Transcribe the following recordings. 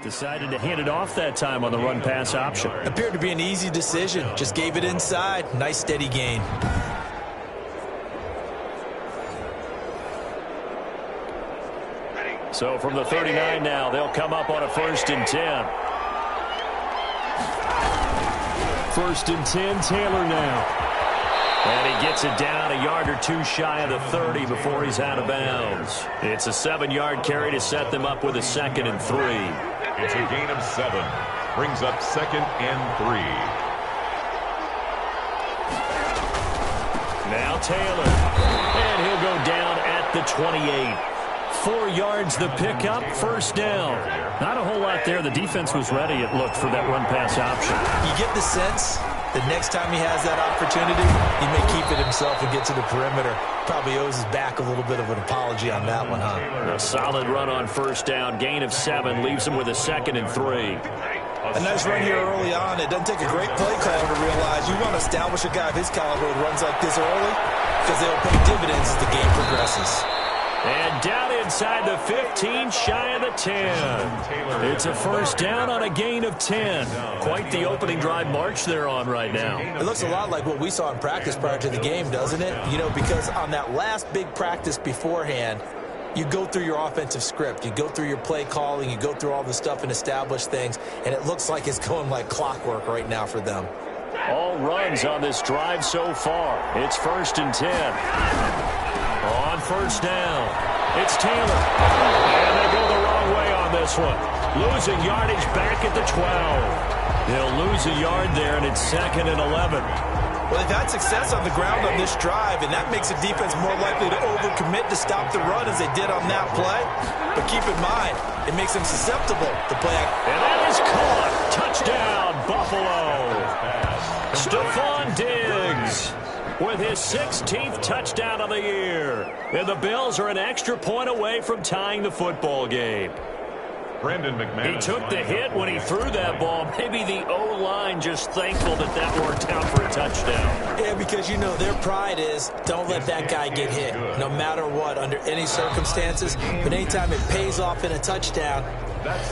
Decided to hand it off that time on the run-pass option. Appeared to be an easy decision. Just gave it inside. Nice steady gain. So from the 39 now, they'll come up on a 1st and 10. 1st and 10, Taylor now. And he gets it down a yard or two shy of the 30 before he's out of bounds. It's a 7-yard carry to set them up with a 2nd and 3. It's a gain of 7. Brings up 2nd and 3. Now Taylor. And he'll go down at the 28. 4 yards the pickup, 1st down. Not a whole lot there. The defense was ready, it looked, for that run-pass option. You get the sense the next time he has that opportunity, he may keep it himself and get to the perimeter. Probably owes his back a little bit of an apology on that one, huh? A solid run on 1st down. Gain of 7 leaves him with a 2nd and 3. A nice run here early on. It doesn't take a great play caller to realize you want to establish a guy of his caliber who runs like this early because they'll pay dividends as the game progresses. And down inside the 15, shy of the 10. It's a 1st down on a gain of 10. Quite the opening drive march they're on right now. It looks a lot like what we saw in practice prior to the game, doesn't it? You know, because on that last big practice beforehand, you go through your offensive script. You go through your play calling. You go through all the stuff and establish things. And it looks like it's going like clockwork right now for them. All runs on this drive so far. It's 1st and 10. On 1st down, it's Taylor. And they go the wrong way on this one. Losing yardage back at the 12. They'll lose a yard there, and it's 2nd and 11. Well, they've had success on the ground on this drive, and that makes the defense more likely to overcommit to stop the run as they did on that play. But keep in mind, it makes them susceptible to play. And that is caught. Touchdown, Buffalo. Stephon Diggs with his 16th touchdown of the year. And the Bills are an extra point away from tying the football game. Brandon McMahon. He took the hit when he threw that ball. Maybe the O-line just thankful that that worked out for a touchdown. Yeah, because, you know, their pride is don't let that guy get hit, no matter what, under any circumstances. But anytime it pays off in a touchdown,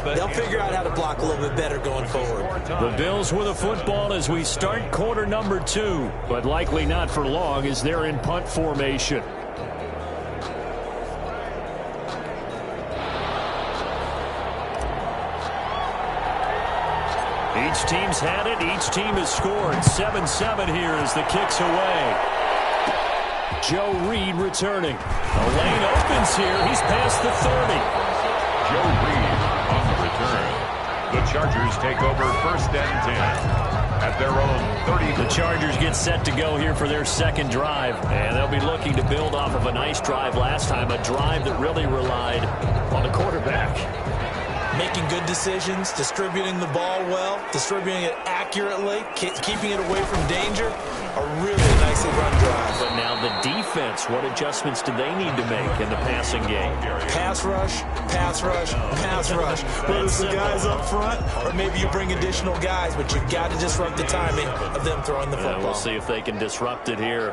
they'll figure out how to block a little bit better going forward. The Bills with a football as we start quarter number 2, but likely not for long as they're in punt formation. Each team's had it. Each team has scored. 7-7 here as the kick's away. Joe Reed returning. A lane opens here. He's past the 30. Joe Reed on the return. The Chargers take over 1st and 10 at their own 30. The Chargers get set to go here for their 2nd drive, and they'll be looking to build off of a nice drive last time, a drive that really relied on the quarterback. Making good decisions, distributing the ball well, distributing it accurately, keeping it away from danger. A really nicely run drive. But now the defense, what adjustments do they need to make in the passing game? Pass rush, pass rush, pass rush. Whether it's the guys up front or maybe you bring additional guys, but you've got to disrupt the timing of them throwing the football. We'll see if they can disrupt it here.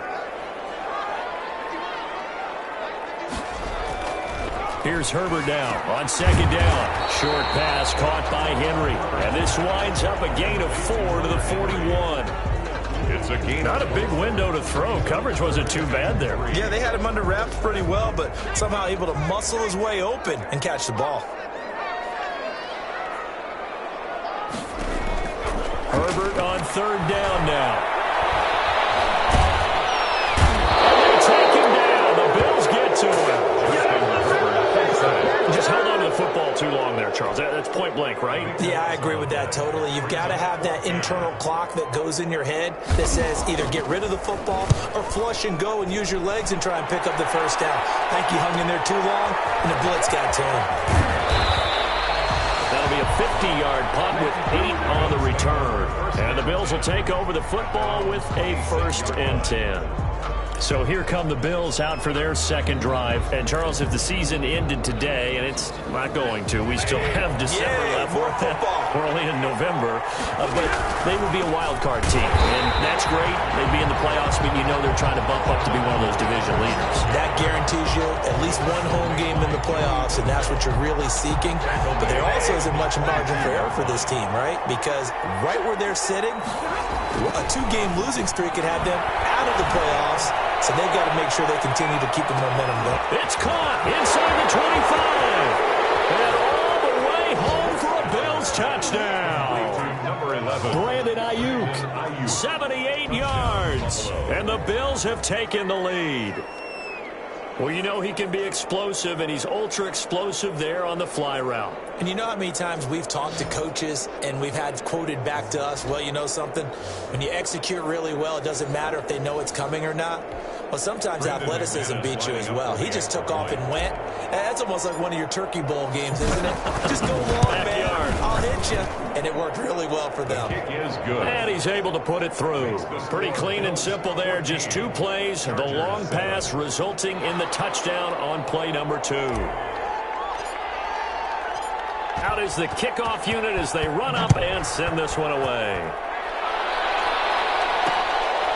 Here's Herbert now on 2nd down. Short pass caught by Henry. And this winds up a gain of 4 to the 41. It's a gain. Not a big window to throw. Coverage wasn't too bad there. Yeah, they had him under wraps pretty well, but somehow able to muscle his way open and catch the ball. Herbert on 3rd down now. And they take him down. The Bills get to him. Just held on to the football too long there, Charles. That's point blank, right? Yeah, I agree with that totally. You've got to have that internal clock that goes in your head that says either get rid of the football or flush and go and use your legs and try and pick up the 1st down. I think he hung in there too long, and the blitz got to him. That'll be a 50-yard punt with 8 on the return. And the Bills will take over the football with a 1st and 10. So here come the Bills out for their 2nd drive. And, Charles, if the season ended today, and it's not going to, we still have December left. More football. We're only in November. But they would be a wild card team. And that's great. They'd be in the playoffs, but you know they're trying to bump up to be one of those division leaders. That guarantees you at least one home game in the playoffs, and that's what you're really seeking. But there also isn't much margin for error for this team, right? Because right where they're sitting, a two-game losing streak could have them out of the playoffs, so they've got to make sure they continue to keep the momentum going. It's caught inside the 25. And all the way home for a Bills touchdown. Number 11. Brandon Ayuk, 78 yards. And the Bills have taken the lead. Well, you know he can be explosive, and he's ultra-explosive there on the fly route. And you know how many times we've talked to coaches and we've had quoted back to us, well, you know something? When you execute really well, it doesn't matter if they know it's coming or not. Well, sometimes athleticism beats you as well. He just took off and went. That's almost like one of your Turkey Bowl games, isn't it? Just go long, man. I'll hit you. And it worked really well for them. Kick is good. And he's able to put it through. Pretty clean and simple there. Just 2 plays. The long pass resulting in the touchdown on play number 2. Out is the kickoff unit as they run up and send this one away.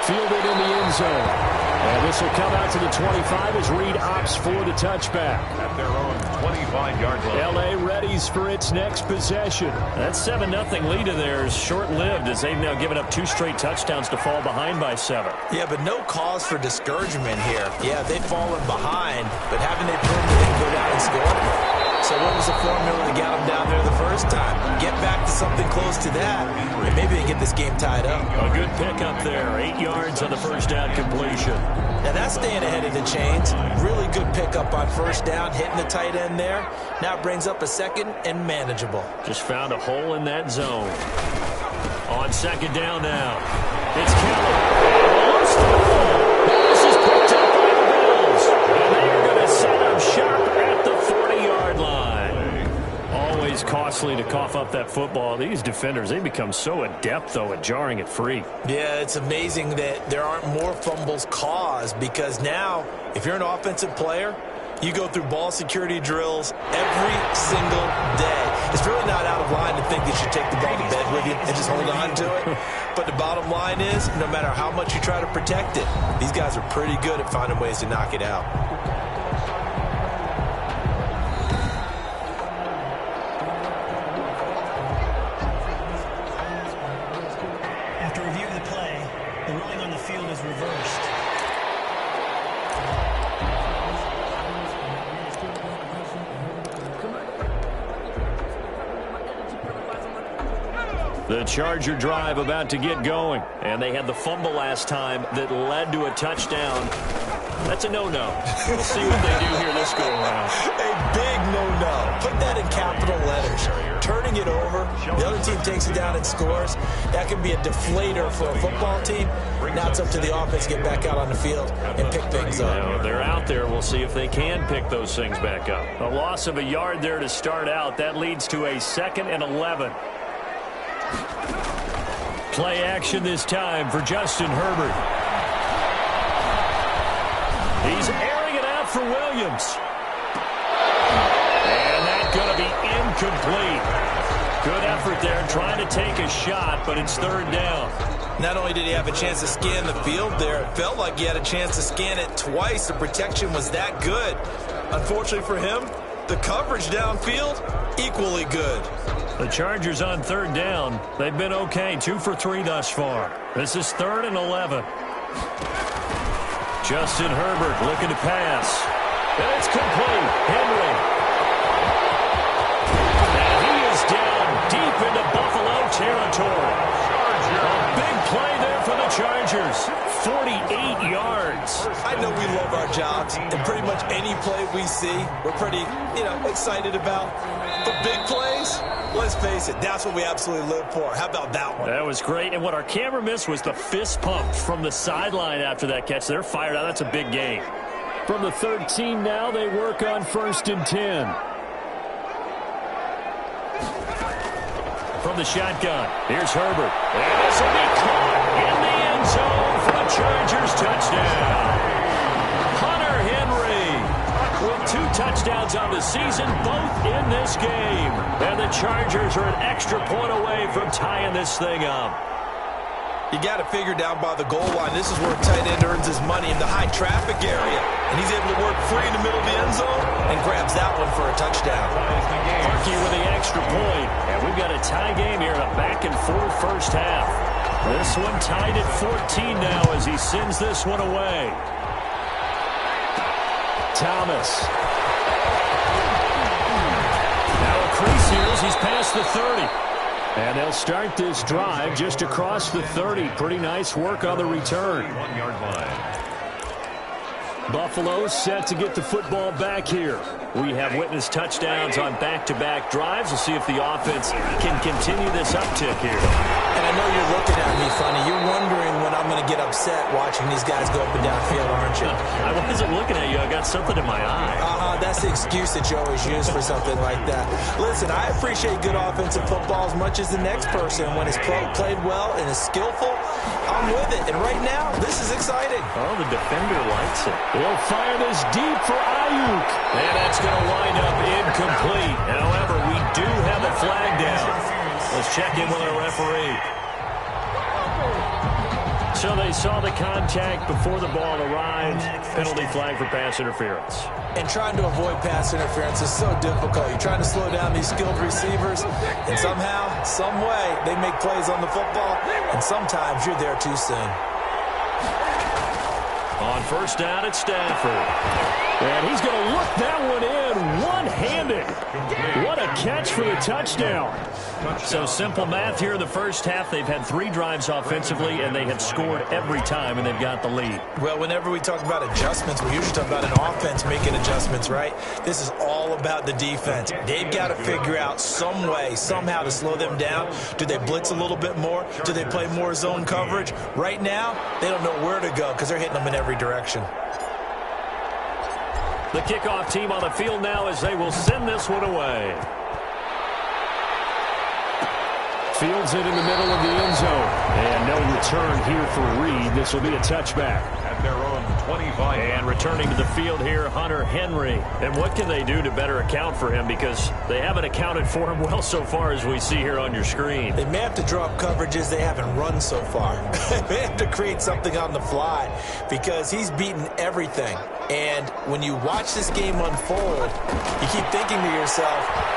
Fielded in the end zone. And this will come out to the 25 as Reed opts for the touchback. At their own 25-yard line. L.A. readies for its next possession. That 7-0 lead of theirs short-lived as they've now given up 2 straight touchdowns to fall behind by 7. Yeah, but no cause for discouragement here. Yeah, they've fallen behind, but haven't they proven they can go down and score? So what was the formula that got them down there the first time? Get back to something close to that, and maybe they get this game tied up. A good pickup there. 8 yards on the first down completion. Now that's staying ahead of the chains. Really good pickup on first down, hitting the tight end there. Now it brings up a second and manageable. Just found a hole in that zone. On second down now. It's Keller. Lost the ball. This is picked up by the Bills. And they are going to set up shop at the 40-yard line. Always costly to cough up that football. These defenders, they become so adept, though, at jarring it free. Yeah, it's amazing that there aren't more fumbles caused because now, if you're an offensive player, you go through ball security drills every single day. It's really not out of line to think that you take the ball to bed with you and just hold on to it. But the bottom line is, no matter how much you try to protect it, these guys are pretty good at finding ways to knock it out. After reviewing the play, the ruling on the field is reversed. The Charger drive about to get going. And they had the fumble last time that led to a touchdown. That's a no-no. We'll see what they do here this go-around. A big no-no. Put that in capital letters. Turning it over, the other team takes it down and scores. That can be a deflator for a football team. Now it's up to the offense to get back out on the field and pick things up. Now, they're out there. We'll see if they can pick those things back up. A loss of a yard there to start out. That leads to a 2nd and 11. Play action this time for Justin Herbert. He's airing it out for Williams. And that's going to be incomplete. Good effort there trying to take a shot, but it's 3rd down. Not only did he have a chance to scan the field there, it felt like he had a chance to scan it twice. The protection was that good. Unfortunately for him, the coverage downfield, equally good. The Chargers on 3rd down. They've been okay, 2 for 3 thus far. This is 3rd and 11. Justin Herbert looking to pass. And it's complete. Henry. And he is down deep into Buffalo territory. A big play there for the Chargers. 48 yards. I know we love our jobs, and pretty much any play we see, we're pretty, excited about. But big plays, let's face it, that's what we absolutely live for. How about that one? That was great. And what our camera missed was the fist pump from the sideline after that catch. They're fired out. That's a big gain. From the 13 now, they work on 1st and 10. From the shotgun, here's Herbert. And this will be caught in the end zone for the Chargers touchdown. Hunter Henry with 2 touchdowns on the season, both in this game. And the Chargers are an extra point away from tying this thing up. You got to figure down by the goal line. This is where a tight end earns his money in the high traffic area. And he's able to work free in the middle of the end and grabs that one for a touchdown. Markey with the extra point. And we've got a tie game here in a back-and-forth first half. This one tied at 14 now as he sends this one away. Thomas. Now a crease here as he's past the 30. And they'll start this drive just across the 30. Pretty nice work on the return. 1 yard line. Buffalo set to get the football back here. We have witnessed touchdowns on back-to-back drives. We'll see if the offense can continue this uptick here. And I know you're looking at me funny. You're wondering when I'm going to get upset watching these guys go up and down field, aren't you? I wasn't looking at you. I got something in my eye. That's the excuse that you always use for something like that. Listen, I appreciate good offensive football as much as the next person. When it's played well and is skillful, I'm with it. And right now, this is exciting. Oh, the defender likes it. He'll fire this deep for Ayuk. And that's going to wind up incomplete. However, we do have a flag down. Let's check in with our referee. So they saw the contact before the ball arrived. Penalty flag for pass interference. And trying to avoid pass interference is so difficult. You're trying to slow down these skilled receivers, and somehow, some way, they make plays on the football, and sometimes you're there too soon. On first down, it's Stafford. And he's going to look that one in one-handed. What a catch for the touchdown. So simple math here in the first half. They've had 3 drives offensively, and they have scored every time, and they've got the lead. Well, whenever we talk about adjustments, we usually talk about an offense making adjustments, right? This is all about the defense. They've got to figure out some way, somehow to slow them down. Do they blitz a little bit more? Do they play more zone coverage? Right now, they don't know where to go because they're hitting them in every direction. The kickoff team on the field now as they will send this one away. Fields it in the middle of the end zone. And no return here for Reed. This will be a touchback. At their own 25. And returning to the field here, Hunter Henry. And what can they do to better account for him? Because they haven't accounted for him well so far as we see here on your screen. They may have to draw up coverages they haven't run so far. They may have to create something on the fly because he's beaten everything. And when you watch this game unfold, you keep thinking to yourself,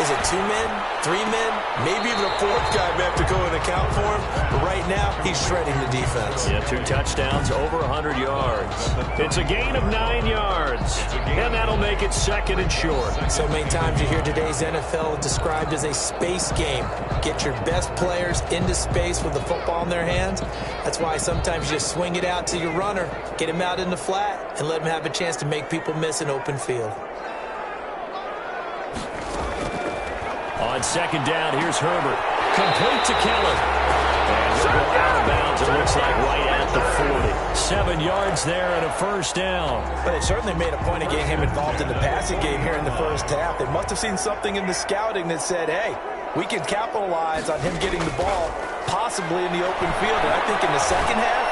is it 2 men, 3 men, maybe even a 4th guy may have to go and account for him. But right now, he's shredding the defense. Yeah, 2 touchdowns, over 100 yards. It's a gain of 9 yards, and that'll make it 2nd and short. So many times you hear today's NFL described as a space game. Get your best players into space with the football in their hands. That's why sometimes you just swing it out to your runner, get him out in the flat, and let him have a chance to make people miss an open field. On 2nd down, here's Herbert. Complete to Keller. And he'll go out of bounds, it looks like right at the 40. 7 yards there and a first down. But they certainly made a point of getting him involved in the passing game here in the first half. They must have seen something in the scouting that said, hey, we can capitalize on him getting the ball possibly in the open field. And I think in the second half,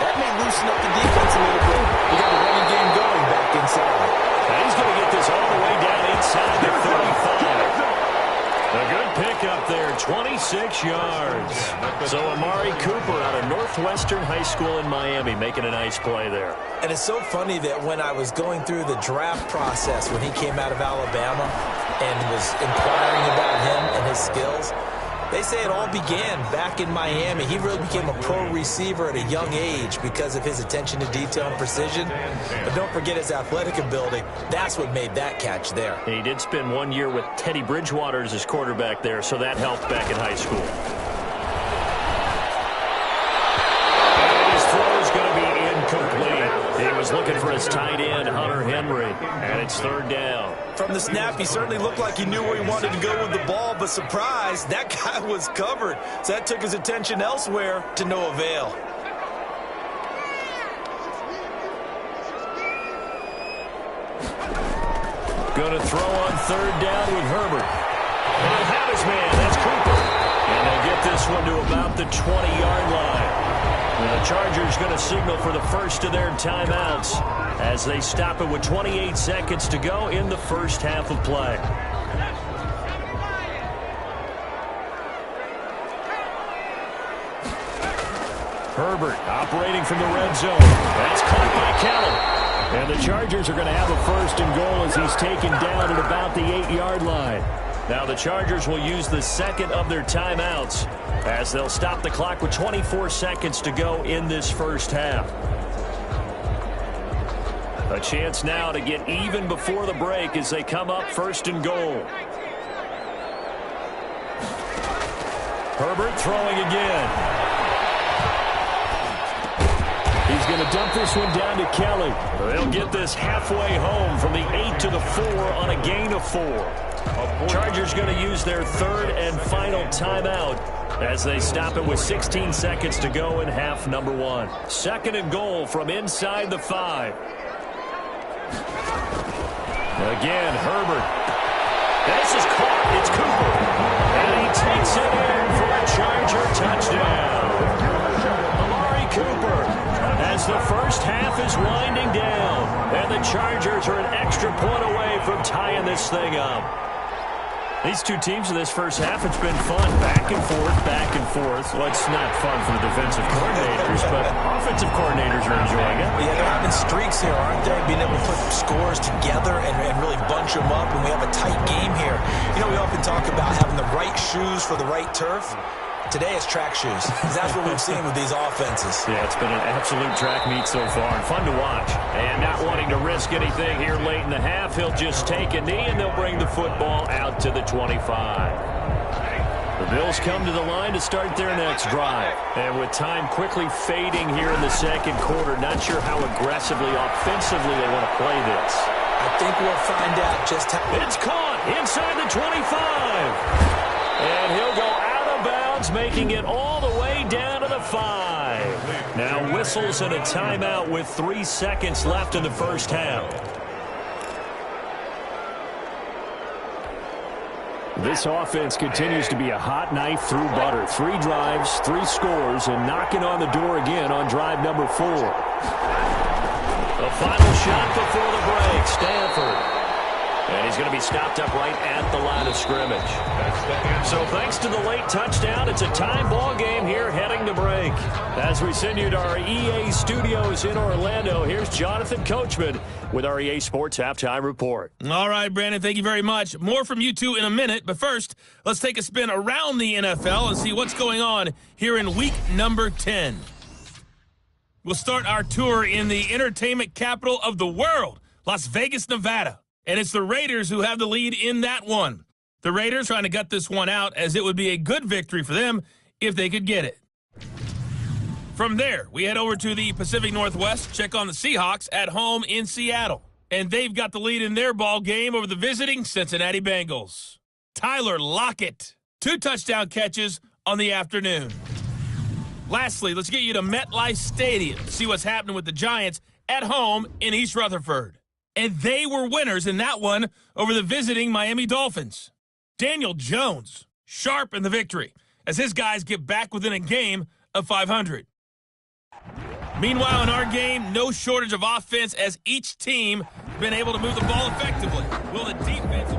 that may loosen up the defense a little bit. We got the running game going back inside. And he's going to get this all the way down inside the 35. A good pickup there, 26 yards. So Amari Cooper out of Northwestern High School in Miami making a nice play there. And it's so funny that when I was going through the draft process when he came out of Alabama and was inquiring about him and his skills, they say it all began back in Miami. He really became a pro receiver at a young age because of his attention to detail and precision. But don't forget his athletic ability. That's what made that catch there. He did spend 1 year with Teddy Bridgewater as his quarterback there, so that helped back in high school. And his throw is going to be incomplete. He was looking for his tight end, Hunter Henry, and it's 3rd down. From the snap, he certainly looked like he knew where he wanted to go with the ball, but surprise, that guy was covered. So that took his attention elsewhere to no avail. Going to throw on 3rd down with Herbert. He'll have his man. That's Cooper. And they'll get this one to about the 20-yard line. And the Chargers going to signal for the first of their timeouts as they stop it with 28 seconds to go in the first half of play. Herbert operating from the red zone. That's caught by Keller. And the Chargers are going to have a 1st and goal as he's taken down at about the 8-yard line. Now the Chargers will use the second of their timeouts as they'll stop the clock with 24 seconds to go in this first half. A chance now to get even before the break as they come up 1st and goal. Herbert throwing again. He's going to dump this one down to Kelly. They'll get this halfway home from the 8 to the 4 on a gain of 4. Chargers going to use their 3rd and final timeout as they stop it with 16 seconds to go in half number 1. 2nd and goal from inside the 5. Again, Herbert. And this is caught. It's Cooper. And he takes it in for a Charger touchdown. Amari Cooper as the first half is winding down. And the Chargers are an extra point away from tying this thing up. These two teams in this first half, it's been fun. Back and forth, back and forth. Well, it's not fun for the defensive coordinators, but offensive coordinators are enjoying it. Yeah, they're having streaks here, aren't they? Being able to put scores together and really bunch them up, and we have a tight game here. You know, we often talk about having the right shoes for the right turf. Today it's track shoes. That's what we've seen with these offenses. Yeah, it's been an absolute track meet so far and fun to watch. And not wanting to risk anything here late in the half, he'll just take a knee and they'll bring the football out to the 25. The Bills come to the line to start their next drive. And with time quickly fading here in the second quarter, not sure how aggressively, offensively they want to play this. I think we'll find out just how. It's caught inside the 25. And he'll go out of bounds, making it all the way down to the 5. Now whistles and a timeout with 3 seconds left in the first half. This offense continues to be a hot knife through butter. 3 drives, 3 scores, and knocking on the door again on drive number 4. The final shot before the break, Stanford. And he's going to be stopped up right at the line of scrimmage. So thanks to the late touchdown, it's a tie ball game here heading to break. As we send you to our EA studios in Orlando, here's Jonathan Coachman with our EA Sports Halftime Report. All right, Brandon, thank you very much. More from you two in a minute, but first, let's take a spin around the NFL and see what's going on here in week number 10. We'll start our tour in the entertainment capital of the world, Las Vegas, Nevada. And it's the Raiders who have the lead in that one. The Raiders trying to gut this one out as it would be a good victory for them if they could get it. From there, we head over to the Pacific Northwest, check on the Seahawks at home in Seattle. And they've got the lead in their ball game over the visiting Cincinnati Bengals. Tyler Lockett, 2 touchdown catches on the afternoon. Lastly, let's get you to MetLife Stadium to see what's happening with the Giants at home in East Rutherford. And they were winners in that one over the visiting Miami Dolphins. Daniel Jones, sharp in the victory, as his guys get back within a game of 500. Meanwhile, in our game, no shortage of offense as each team has been able to move the ball effectively. Will the defense...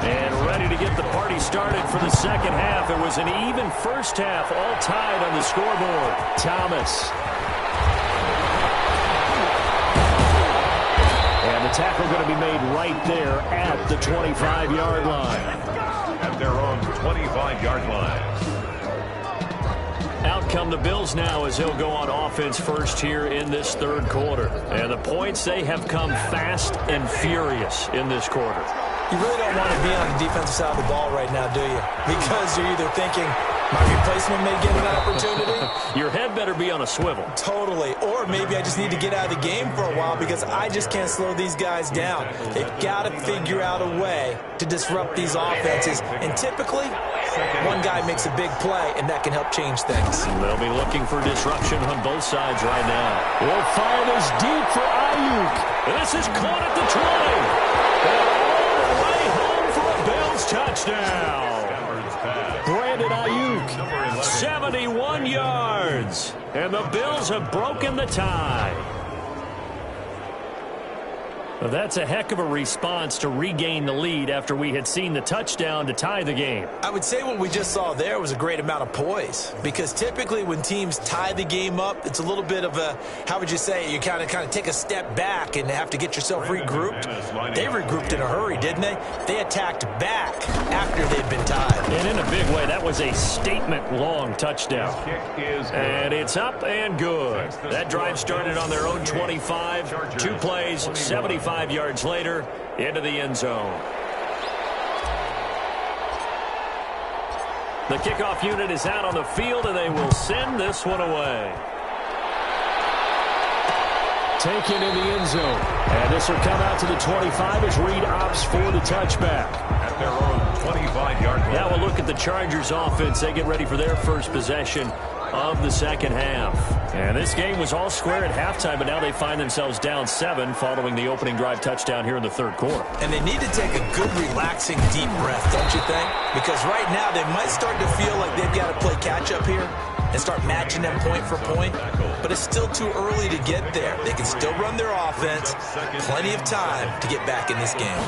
And ready to get the party started for the second half. It was an even first half, all tied on the scoreboard. Thomas. And the tackle going to be made right there at the 25-yard line. At their own 25-yard line. Out come the Bills now as he'll go on offense first here in this third quarter. And the points, they have come fast and furious in this quarter. You really don't want to be on the defensive side of the ball right now, do you? Because you're either thinking, my replacement may get an opportunity. Your head better be on a swivel. Totally. Or maybe I just need to get out of the game for a while because I just can't slow these guys down. They've got to figure out a way to disrupt these offenses. And typically, one guy makes a big play, and that can help change things. They'll be looking for disruption on both sides right now. We'll fire this deep for Ayuk. This is caught at the 20. Bills touchdown. Brandon Ayuk, 71 yards. And the Bills have broken the tie. Well, that's a heck of a response to regain the lead after we had seen the touchdown to tie the game. I would say what we just saw there was a great amount of poise, because typically when teams tie the game up, it's a little bit of a, how would you say, you kind of take a step back and have to get yourself regrouped. They regrouped in a hurry, didn't they? They attacked back after they'd been tied. And in a big way, that was a statement-long touchdown. And it's up and good. That drive started on their own 25, 2 plays, 75 yards later, into the end zone. The kickoff unit is out on the field, and they will send this one away. Taken in the end zone. And this will come out to the 25 as Reed opts for the touchback. At their own 25-yard line. Now we'll look at the Chargers offense. They get ready for their first possession of the second half. And this game was all square at halftime, but now they find themselves down 7 following the opening drive touchdown here in the third quarter. And they need to take a good, relaxing, deep breath, don't you think? Because right now they might start to feel like they've got to play catch-up here and start matching them point for point. But it's still too early to get there. They can still run their offense. Plenty of time to get back in this game.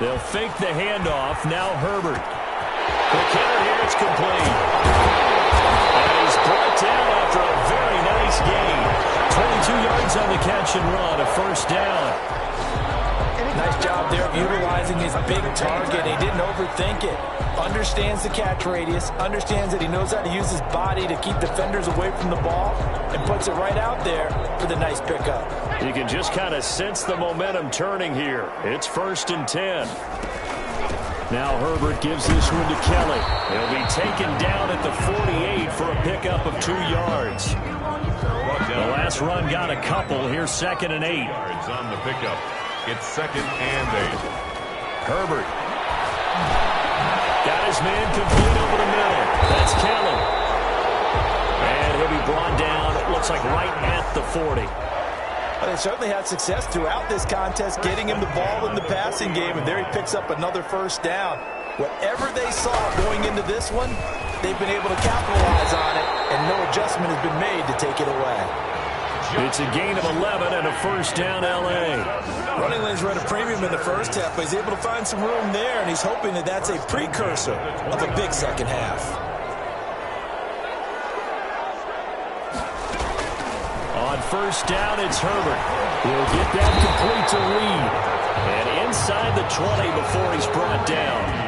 They'll fake the handoff. Now Herbert. The counter here, it's complete. And he's brought down after a very nice gain. 22 yards on the catch and run, a first down. Nice job there of utilizing his big target. He didn't overthink it. Understands the catch radius, understands that he knows how to use his body to keep defenders away from the ball, and puts it right out there for the nice pickup. You can just kind of sense the momentum turning here. It's 1st and 10. Now Herbert gives this one to Kelly. He'll be taken down at the 48 for a pickup of 2 yards. The last run got a couple. Here's 2nd and 8. Yards on the pickup. It's 2nd and 8. Herbert. Got his man complete over the middle. That's Kelly. And he'll be brought down, it looks like right at the 40. Well, they certainly had success throughout this contest, getting him the ball in the passing game, and there he picks up another first down. Whatever they saw going into this one, they've been able to capitalize on it, and no adjustment has been made to take it away. It's a gain of 11 and a first down, L.A. Running lanes were at a premium in the first half, but he's able to find some room there, and he's hoping that that's a precursor of a big second half. On first down, it's Herbert. He'll get that complete to Reed. And inside the 20 before he's brought down.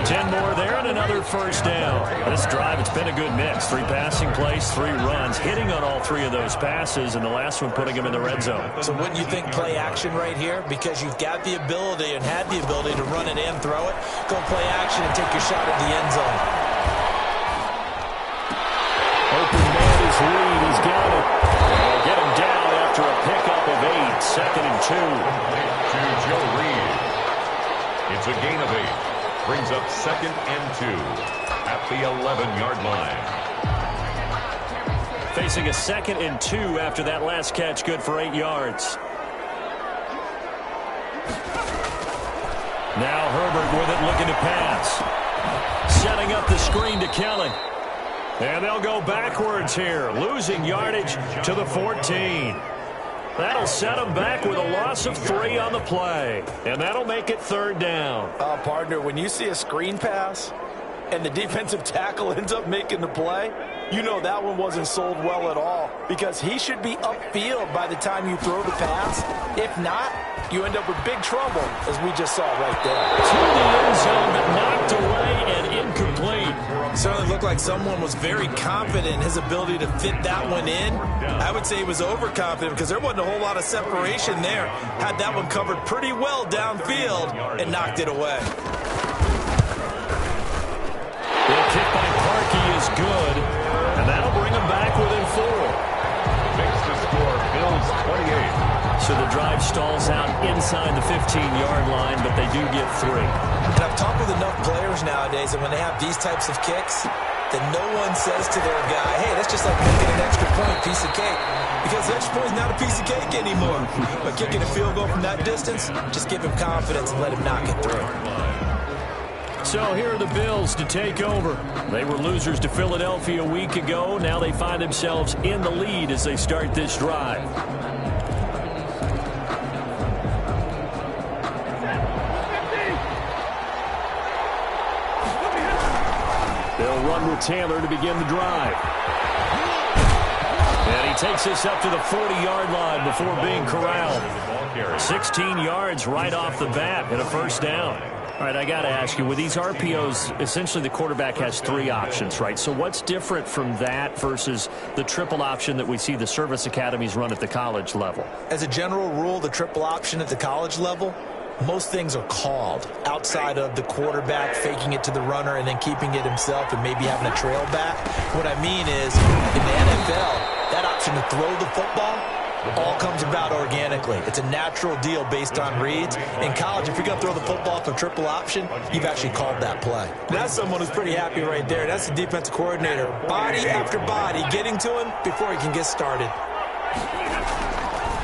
10 more there and another first down. This drive, it's been a good mix. 3 passing plays, 3 runs, hitting on all 3 of those passes, and the last one putting him in the red zone. So wouldn't you think play action right here? Because you've got the ability and had the ability to run it and throw it. Go play action and take your shot at the end zone. Open man is Reed. He's got it. They'll get him down after a pickup of 8. 2nd and 2. To Joe Reed. It's a gain of 8. Brings up 2nd and 2 at the 11-yard line. Facing a 2nd and 2 after that last catch, good for 8 yards. Now Herbert with it, looking to pass. Setting up the screen to Kelly. And they'll go backwards here, losing yardage to the 14. That'll set them back with a loss of 3 on the play. And that'll make it 3rd down. Partner, when you see a screen pass and the defensive tackle ends up making the play, you know that one wasn't sold well at all, because he should be upfield by the time you throw the pass. If not, you end up with big trouble, as we just saw right there. To the end zone, but knocked away and incomplete. It certainly looked like someone was very confident in his ability to fit that one in. I would say he was overconfident, because there wasn't a whole lot of separation there. Had that one covered pretty well downfield and knocked it away. The kick by Parkey is good, and that'll bring him back within 4. Makes the score Bills 28. So the drive stalls out inside the 15-yard line, but they do get 3. And I've talked with enough players nowadays, and when they have these types of kicks, that no one says to their guy, hey, that's just like making an extra point, piece of cake. Because the extra point is not a piece of cake anymore. But kicking a field goal from that distance, just give him confidence and let him knock it through. So here are the Bills to take over. They were losers to Philadelphia a week ago. Now they find themselves in the lead as they start this drive. run with Taylor to begin the drive. And he takes this up to the 40-yard line before being corralled. 16 yards right off the bat and a first down. All right, I got to ask you, with these RPOs, essentially the quarterback has 3 options, right? So what's different from that versus the triple option that we see the service academies run at the college level? As a general rule, the triple option at the college level, most things are called outside of the quarterback faking it to the runner and then keeping it himself and maybe having a trail back. What I mean is, in the NFL, that option to throw the football all comes about organically. It's a natural deal based on reads. In college, if you're going to throw the football for triple option, you've actually called that play. That's someone who's pretty happy right there. That's the defensive coordinator. Body after body, getting to him before he can get started.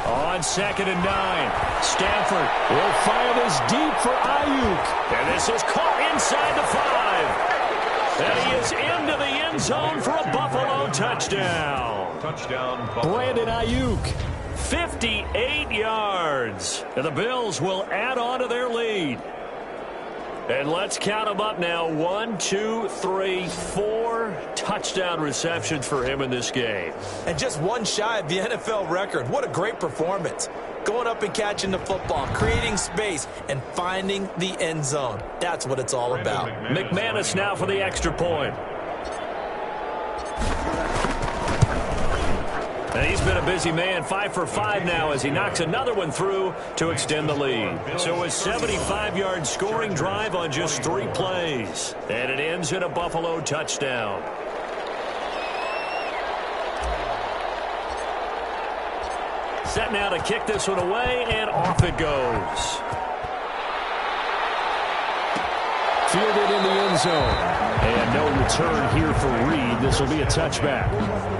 On 2nd and 9, Stafford will fire this deep for Ayuk. And this is caught inside the 5. And he is into the end zone for a Buffalo touchdown. Touchdown, Buffalo. Brandon Ayuk, 58 yards. And the Bills will add on to their lead. And let's count them up now. 1, 2, 3, 4 touchdown receptions for him in this game. And just one shy of the NFL record. What a great performance. Going up and catching the football, creating space, and finding the end zone. That's what it's all about. McManus now for the extra point. And he's been a busy man, 5 for 5 now as he knocks another one through to extend the lead. So a 75-yard scoring drive on just 3 plays. And it ends in a Buffalo touchdown. Set now to kick this one away, and off it goes. Fielded in the end zone. And no return here for Reed. This will be a touchback.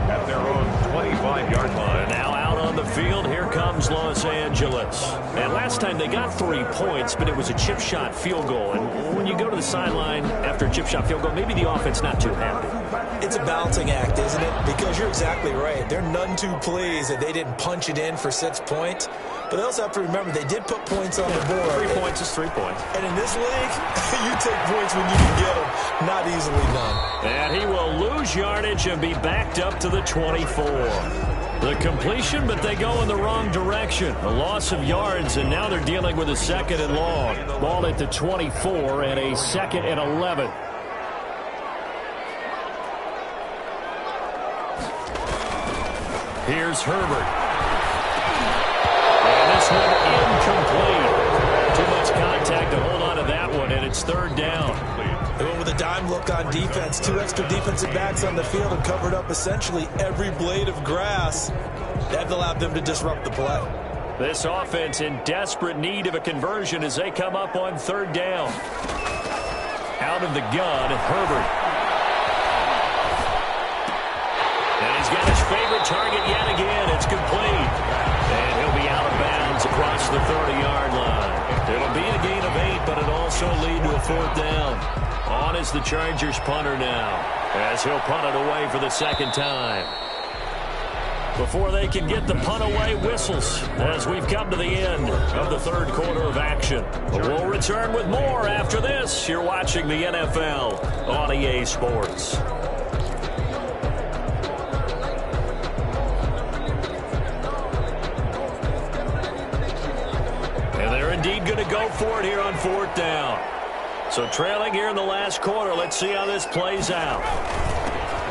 At their own 25-yard line. And now out on the field, here comes Los Angeles. And last time they got 3 points, but it was a chip shot field goal. And when you go to the sideline after a chip shot field goal, maybe the offense not too happy. It's a balancing act, isn't it? Because you're exactly right. They're none too pleased that they didn't punch it in for 6 points. But they also have to remember they did put points on the board. 3 points is 3 points. And in this league, you take points when you can get them. Not easily done. And he will lose yardage and be backed up to the 24. The completion, but they go in the wrong direction. A loss of yards, and now they're dealing with a 2nd and long. Ball at the 24 and a 2nd and 11. Here's Herbert. And this one incomplete. Too much contact to hold on to that one, and it's 3rd down. They went with a dime look on defense. 2 extra defensive backs on the field and covered up essentially every blade of grass. That allowed them to disrupt the play. This offense in desperate need of a conversion as they come up on 3rd down. Out of the gun, Herbert. And he's got his favorite target yet again. It's complete. And he'll be out of bounds across the 30-yard line. It'll be a gain of 8, but it'll also lead to a 4th down. On is the Chargers punter now, as he'll punt it away for the 2nd time. Before they can get the punt away, whistles as we've come to the end of the 3rd quarter of action. We'll return with more after this. You're watching the NFL on EA Sports. And they're indeed going to go for it here on 4th down. So trailing here in the last quarter, let's see how this plays out.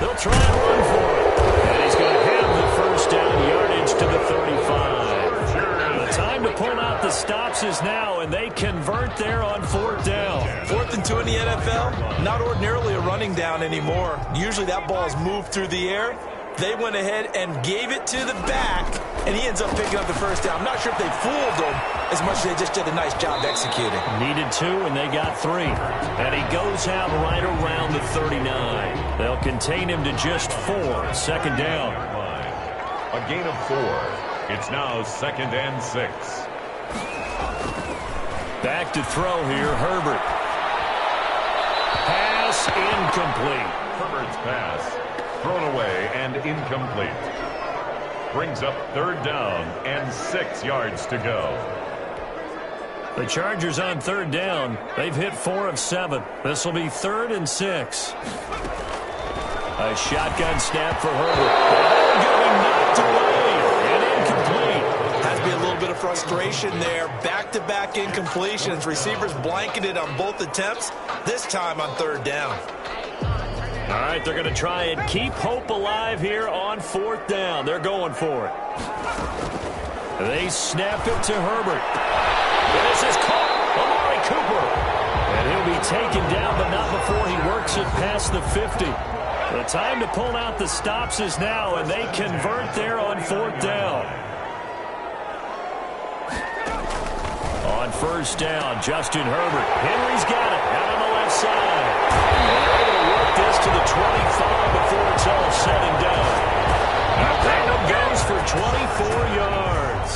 They'll try and run for it. And he's going to have the 1st down yardage to the 35. The time to pull out the stops is now, and they convert there on 4th down. 4th and 2 in the NFL, not ordinarily a running down anymore. Usually that ball is moved through the air. They went ahead and gave it to the back, and he ends up picking up the 1st down. I'm not sure if they fooled him as much as they just did a nice job executing. Needed 2, and they got 3. And he goes out right around the 39. They'll contain him to just 4. 2nd down. A gain of 4. It's now 2nd and 6. Back to throw here, Herbert. Pass incomplete. Herbert's pass thrown away and incomplete. Brings up 3rd down and 6 yards to go. The Chargers on 3rd down. They've hit 4 of 7. This will be 3rd and 6. A shotgun snap for Herbert. And going to be knocked away and incomplete. Has to be a little bit of frustration there. Back-to-back incompletions. Receivers blanketed on both attempts, this time on third down. All right, they're going to try and keep hope alive here on fourth down. They're going for it. They snap it to Herbert. This is caught. Amari Cooper. And he'll be taken down, but not before he works it past the 50. The time to pull out the stops is now, and they convert there on fourth down. On first down, Justin Herbert. Henry's got it out on the left side. And they're able to work this to the 25 before it's all said and done. Nathaniel goes for 24 yards.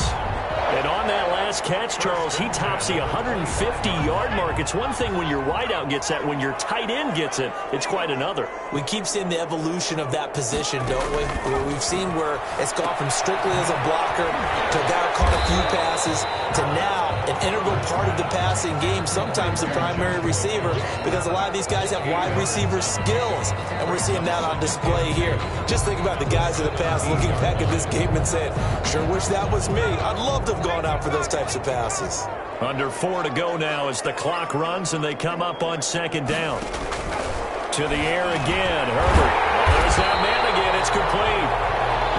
And on that last catch, Charles, he tops the 150-yard mark. It's one thing when your wideout gets that. When your tight end gets it, it's quite another. We keep seeing the evolution of that position, don't we? We've seen where it's gone from strictly as a blocker to a guy who caught a few passes to now an integral part of the passing game, sometimes the primary receiver, because a lot of these guys have wide receiver skills, and we're seeing that on display here. Just think about the guys in the past looking back at this game and saying, sure wish that was me. I'd love to have gone out for those types of passes. Under 4 to go now as the clock runs and they come up on second down. To the air again, Herbert. Oh, there's that man again. It's complete.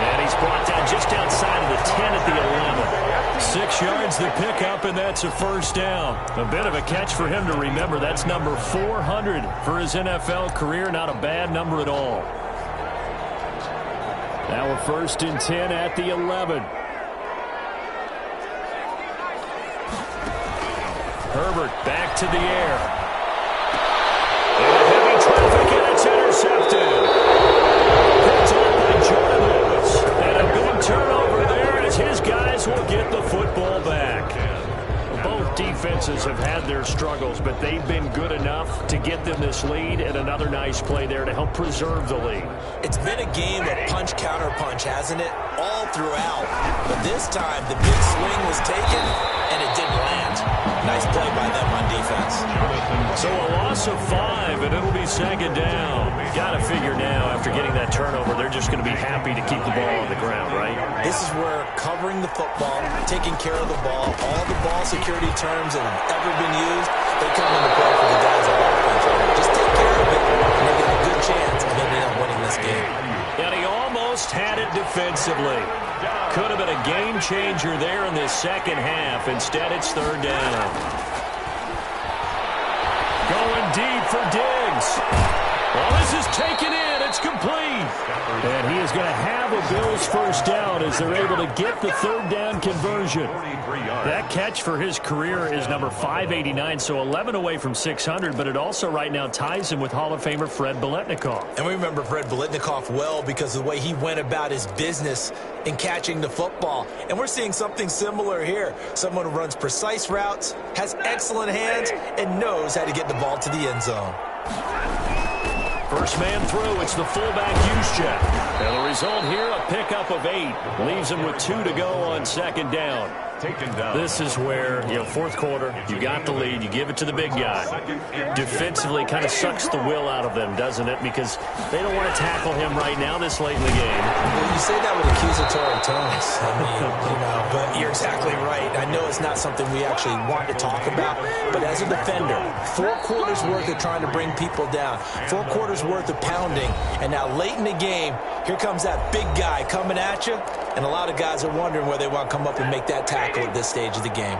And he's brought down just outside of the 10 at the 11. 6 yards the pickup, and that's a first down. A bit of a catch for him to remember. That's number 400 for his NFL career. Not a bad number at all. Now we're first and 10 at the 11. Herbert back to the air. And heavy traffic, and it's intercepted. Picked up by Jordan Lewis. And a big turnover there as his guys will get the football back. Both defenses have had their struggles, but they've been good enough to get them this lead, and another nice play there to help preserve the lead. It's been a game of punch-counter-punch, hasn't it? All throughout. But this time, the big swing was taken, and it didn't land. Nice play by them on defense. So a loss of 5, and it'll be second down. Got to figure now, after getting that turnover, they're just going to be happy to keep the ball on the ground, right? This is where covering the football, taking care of the ball, all the ball security terms that have ever been used, they come into play for the guys on offense. Just take care of it, and they get a good chance of ending up winning this game. And he almost had it defensively. Could have been a game changer there in this second half. Instead, it's third down. Going deep for Diggs. Well, this is taken in. It's complete. And he is going to have a Bills first down as they're able to get the third down conversion. That catch for his career is number 589, so 11 away from 600, but it also right now ties him with Hall of Famer Fred Biletnikoff. And we remember Fred Biletnikoff well because of the way he went about his business in catching the football. And we're seeing something similar here. Someone who runs precise routes, has excellent hands, and knows how to get the ball to the end zone. First man through, it's the fullback Juszczyk. And the result here, a pickup of 8. Leaves him with 2 to go on second down. This is where, fourth quarter, you got the lead, you give it to the big guy. Defensively, kind of sucks the will out of them, doesn't it? Because they don't want to tackle him right now this late in the game. Well, you say that with accusatory tones. I mean, but you're exactly right. I know it's not something we actually want to talk about, but as a defender, 4 quarters worth of trying to bring people down, 4 quarters worth of pounding, and now late in the game, here comes that big guy coming at you, and a lot of guys are wondering where they want to come up and make that tackle at this stage of the game.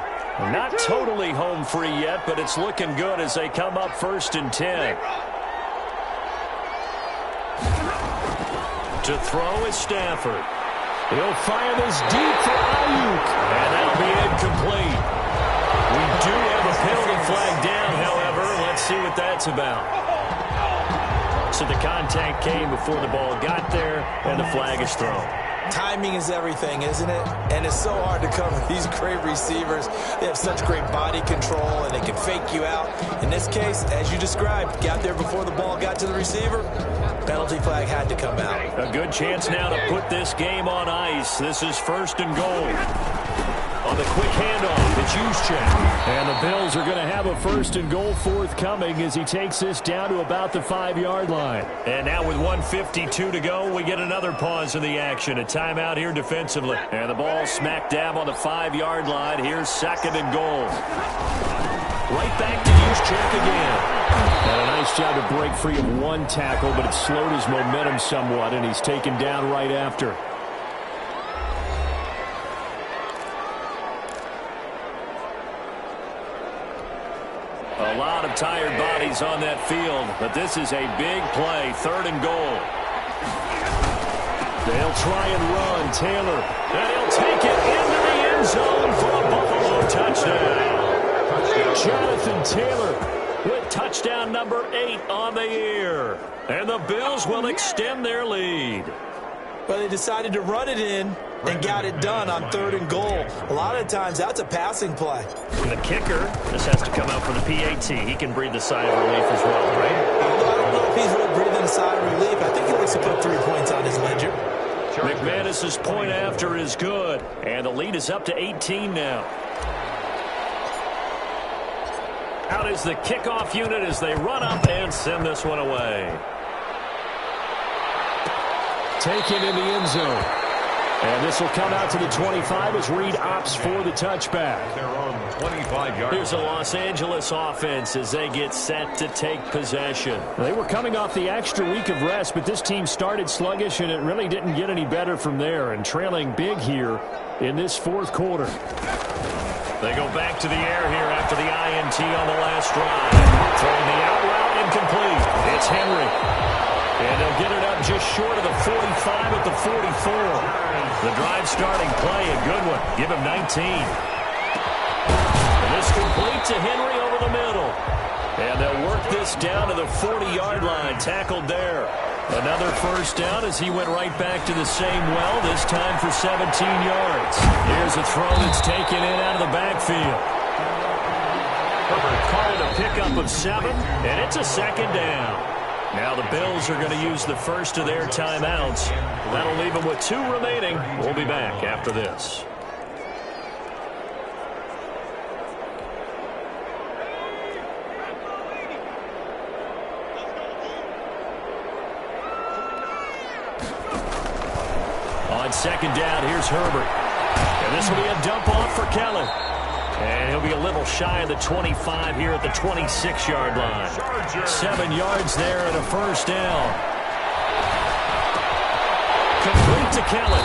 Not totally home free yet, but it's looking good as they come up first and 10. To throw is Stafford. He'll fire this deep for Ayuk, and that'll be incomplete. We do have a penalty flag down, however. Let's see what that's about. So the contact came before the ball got there, and the flag is thrown. Timing is everything, isn't it? And it's so hard to cover these great receivers. They have such great body control, and they can fake you out. In this case, as you described, got there before the ball got to the receiver. Penalty flag had to come out. A good chance now to put this game on ice. This is first and goal. On the quick handoff, It's Juszczyk. And the Bills are going to have a 1st and goal forthcoming as he takes this down to about the 5-yard line. And now with 1:52 to go, we get another pause in the action. A timeout here defensively. And the ball smack dab on the 5-yard line. Here's 2nd and goal. Right back to Juszczyk again. And a nice job to break free of one tackle, but it slowed his momentum somewhat, and he's taken down right after. A lot of tired bodies on that field, but this is a big play. 3rd and goal. They'll try and run. Taylor. And he'll take it into the end zone for a Buffalo touchdown. Jonathan Taylor with touchdown number 8 on the year. And the Bills will extend their lead. But they decided to run it in and got it done on 3rd and goal. A lot of times that's a passing play. And the kicker just has to come out for the PAT. He can breathe a sigh of relief as well, right? I don't know if he's really breathing a sigh of relief. I think he likes to put 3 points on his ledger. McManus's point after is good. And the lead is up to 18 now. Out is the kickoff unit as they run up and send this one away. Taken in the end zone. And this will come out to the 25 as Reed opts for the touchback. They're on 25-yard. Here's a Los Angeles offense as they get set to take possession. They were coming off the extra week of rest, but this team started sluggish, and it really didn't get any better from there, and trailing big here in this 4th quarter. They go back to the air here after the INT on the last drive. Throwing the out route incomplete. It's Henry. And they'll get it up just short of the 45 at the 44. The drive starting play, a good one. Give him 19. And this complete to Henry over the middle. And they'll work this down to the 40-yard line. Tackled there. Another 1st down as he went right back to the same well, this time for 17 yards. Here's a throw that's taken in out of the backfield. Herbert called a pickup of 7, and it's a 2nd down. Now the Bills are going to use the first of their timeouts. That'll leave them with 2 remaining. We'll be back after this. On 2nd down, here's Herbert. And this will be a dump off for Kelly. And he'll be a little shy of the 25 here at the 26-yard line. 7 yards there and a 1st down. Complete to Kelly.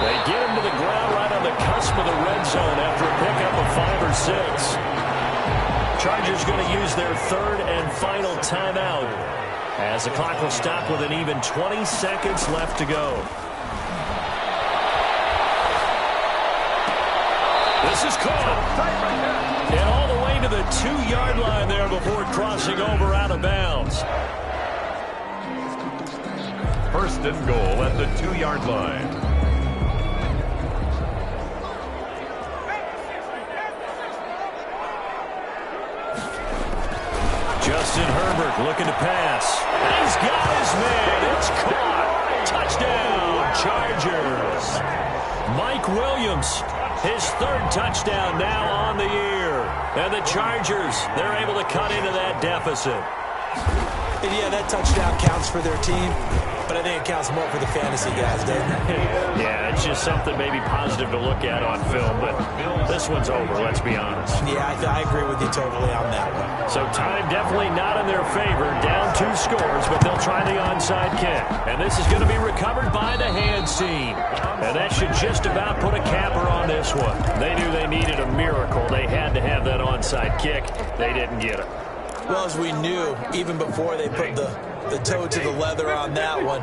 They get him to the ground right on the cusp of the red zone after a pickup of 5 or 6. Chargers going to use their 3rd and final timeout as the clock will stop with an even 20 seconds left to go. This is caught. And all the way to the 2-yard line there before crossing over out of bounds. 1st and goal at the 2-yard line. Justin Herbert looking to pass. And he's got his man. It's caught. Touchdown, Chargers. Mike Williams. His 3rd touchdown now on the year. And the Chargers, they're able to cut into that deficit. And yeah, that touchdown counts for their team, but I think it counts more for the fantasy guys, doesn't it? Yeah, it's just something maybe positive to look at on film, but this one's over, let's be honest. Yeah, I agree with you totally on that one. So time definitely not in their favor. Down 2 scores, but they'll try the onside kick. And this is going to be recovered by the hands team. And that should just about put a capper on this one. They knew they needed a miracle. They had to have that onside kick. They didn't get it. Well, as we knew, even before they put the toe to the leather on that one,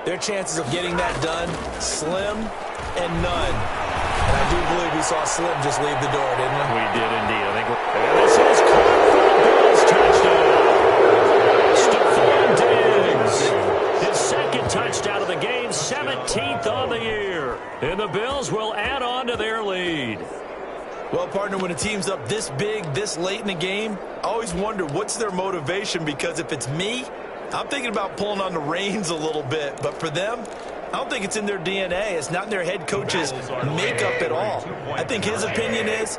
their chances of getting that done, slim and none. And I do believe we saw Slim just leave the door, didn't we? We did indeed. I think this is caught for the Bills touchdown. Stephon Diggs. His 2nd touchdown of the game, 17th on the year. And the Bills will add on to their lead. Well, partner, when a team's up this big, this late in the game, I always wonder what's their motivation, because if it's me, I'm thinking about pulling on the reins a little bit. But for them, I don't think it's in their DNA. It's not in their head coach's makeup at all. I think his opinion is,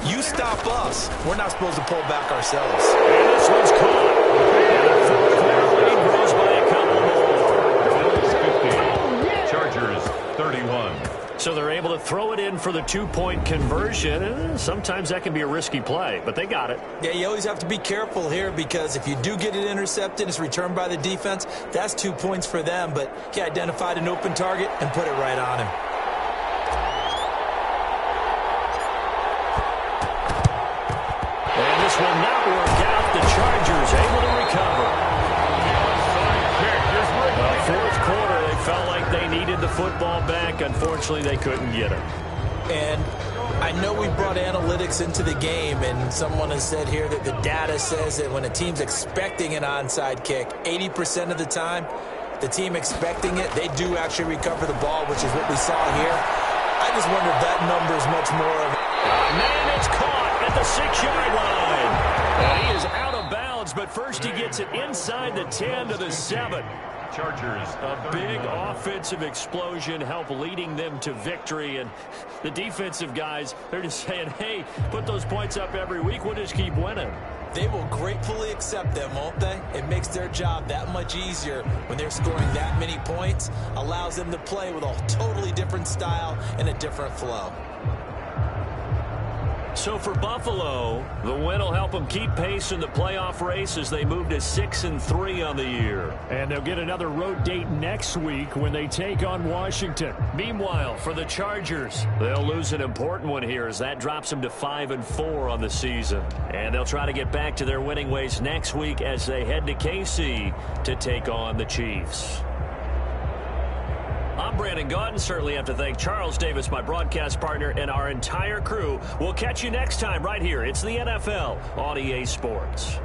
You stop us, we're not supposed to pull back ourselves. And this one's caught. And the fourth quarter lead grows by a couple more. Bills 50, Chargers 31. So they're able to throw it in for the two-point conversion. Sometimes that can be a risky play, but they got it. Yeah, you always have to be careful here because if you do get it intercepted, it's returned by the defense, that's 2 points for them. But he identified an open target and put it right on him. And this will not work out. The Chargers able to recover. Fourth quarter, they felt like they needed the football back. Unfortunately, they couldn't get it. And I know we brought analytics into the game, and someone has said here that the data says that when a team's expecting an onside kick, 80% of the time, the team expecting it, they do actually recover the ball, which is what we saw here. I just wonder if that number is much more of... Man, it's caught at the 6-yard line. And he is out of bounds, but first he gets it inside the 10 to the 7. Chargers, A big offensive explosion helped leading them to victory. And the defensive guys, they're just saying, hey, put those points up every week. We'll just keep winning. They will gratefully accept them, won't they? It makes their job that much easier when they're scoring that many points. Allows them to play with a totally different style and a different flow. So for Buffalo, the win will help them keep pace in the playoff race as they move to 6-3 on the year. And they'll get another road date next week when they take on Washington. Meanwhile, for the Chargers, they'll lose an important one here as that drops them to 5-4 on the season. And they'll try to get back to their winning ways next week as they head to KC to take on the Chiefs. I'm Brandon Gaudin. Certainly have to thank Charles Davis, my broadcast partner, and our entire crew. We'll catch you next time right here. It's the NFL on EA Sports.